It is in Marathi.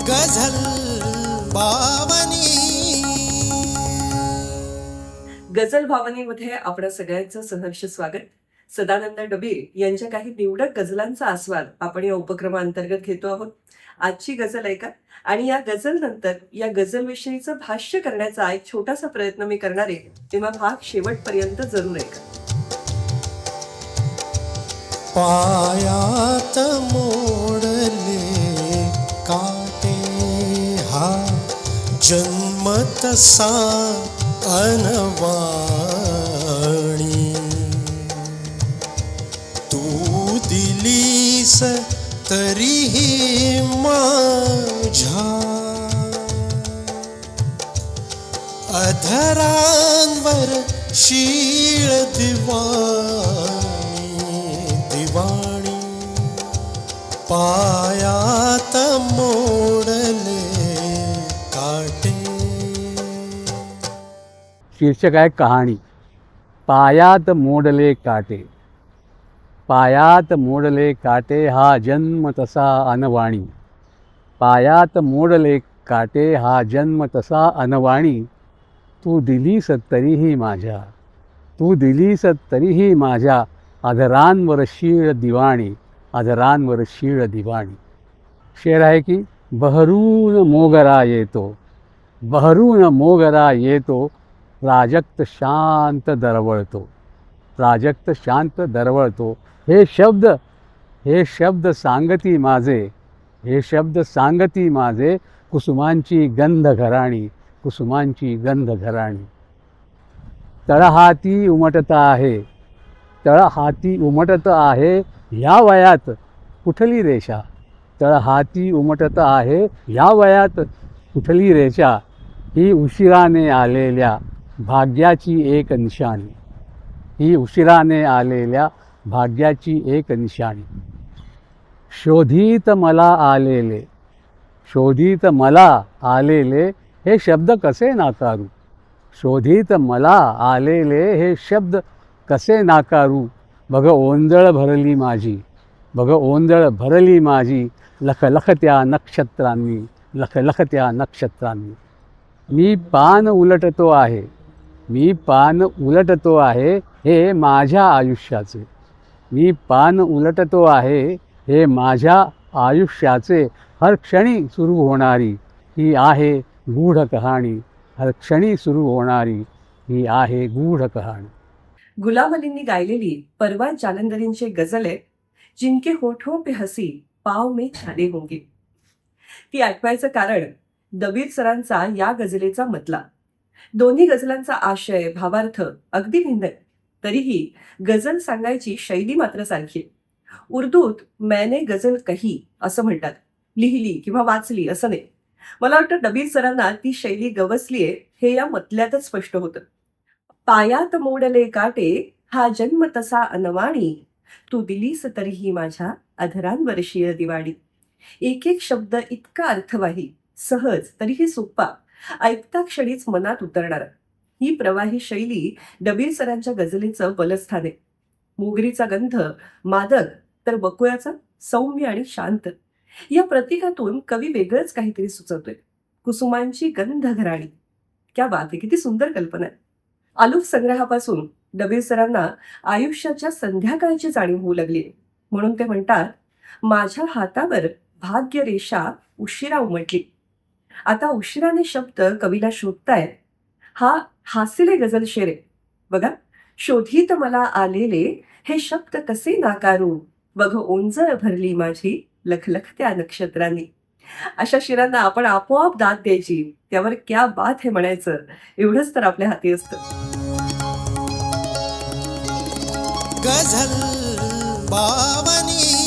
गझल बावनी. गझल भावनेमध्ये आपल्या सगळ्यांचं सहर्ष स्वागत. सदानंद डबीर यांच्या काही निवडक गझलांचा आस्वाद आपण या उपक्रमाअंतर्गत घेतो आहोत. आजची गझल ऐका आणि या गझल नंतर या गझल विषयीचं भाष्य करण्याचा एक छोटासा प्रयत्न मी करणार आहे, तेव्हा भाग शेवटपर्यंत जरूर ऐका. पायात मोडले काटे हा जन्म तसा अनवाणी. तू दिलीस तरीही माझ्या अधरांवर शीळ दिवाणी. पायात मोडले काटे. शीर्षक आहे कहाणी. पायात मोडले काटे. पायात मोडले काटे हा जन्म तसा अनवाणी. पायात मोडले काटे हा जन्म तसा अनवाणी. तू दिलीस तरीही माझ्या, तू दिलीस तरीही माझ्या अधरांवर शीळ दिवाणी, अधरांवर शीळ दिवाणी. शेर आहे की बहरून मोगरा येतो, बहरून मोगरा येतो, प्राजक्त शांत दरवळतो, प्राजक्त शांत दरवळतो. हे शब्द सांगती माझे, हे शब्द सांगती माझे कुसुमांची गंध घराणी, कुसुमांची गंध घराणी. तळहाती उमटत आहे, तळहाती उमटत आहे ह्या वयात कुठली रेषा. तळहाती उमटत आहे ह्या वयात कुठली रेषा. ही उशिराने आलेल्या भाग्याची एक निशाणी, ही उशिराने आलेल्या भाग्याची एक निशाणी. शोधित मला आलेले, शोधित मला आलेले हे शब्द कसे नाकारू. शोधित मला आलेले हे शब्द कसे नाकारू. बघ ओंजळ भरली माझी, बघ ओंजळ भरली माझी लखलखत्या नक्षत्रांनी, लखलखत्या नक्षत्रांनी. मी पान उलटतो आहे, मी पान उलटतो आहे हे माझ्या आयुष्याचे, मी पान उलटतो आहे हे माझ्या आयुष्याचे. हर क्षणी सुरू होणारी ही आहे गूढ कहाणी, हर क्षणी सुरू होणारी ही आहे गूढ कहाणी. गुलाम अलींनी गायलेली परवान जालंधरींची गझल आहे, जिनके होठों पे हसी पाव में छाले होंगे. ती ऐकवायचं कारण दबीर सरांचा या गझलेचा मतला. दोन्ही गझलांचा आशय भावार्थ अगदी भिन्न आहे, तरीही गझल सांगायची शैली मात्र सारखी. उर्दूत मैंने गझल कही असं म्हणतात, लिहिली किंवा वाचली असं नाही. मला वाटतं दबीर सरांना ती शैली गवसलीये हे या मतल्यातच स्पष्ट होतं. पायात मोडले काटे हा जन्म तसा अनवाणी. तू दिलीस तरीही माझ्या अधरांवर शीळ दिवाणी. एक एक शब्द इतका अर्थवाही, सहज तरीही सोपा, ऐकता क्षणीच मनात उतरणारा. ही प्रवाही शैली दबीर सरांच्या गझलेचं बलस्थान आहे. मोगरीचा गंध मादक तर बकुळाचा सौम्य आणि शांत. या प्रतीकातून कवी वेगळंच काहीतरी सुचवतोय. कुसुमांची गंध घराणी. क्या बात आहे, किती सुंदर कल्पना आहे. आलूफ संग्रहापासून दबीर सरांना आयुष्याच्या संध्याकाळची जाणीव होऊ लागली, म्हणून ते म्हणतात, माझ्या हातावर भाग्य रेषा उशिरा उमटली. आता उशिराने शब्द कवीला शोधतायत. हा हास्यले गझल शेर आहे बघा. शोधित मला आलेले हे शब्द कसे नाकारू. बघ ओंजळ भरली माझी लखलखत्या नक्षत्रांनी. अशा शिरांना आपण आपोआप दाद द्यायची, त्यावर क्या बात हे म्हणायचं, एवढंच तर आपल्या हाती असतं. गझल बावनी.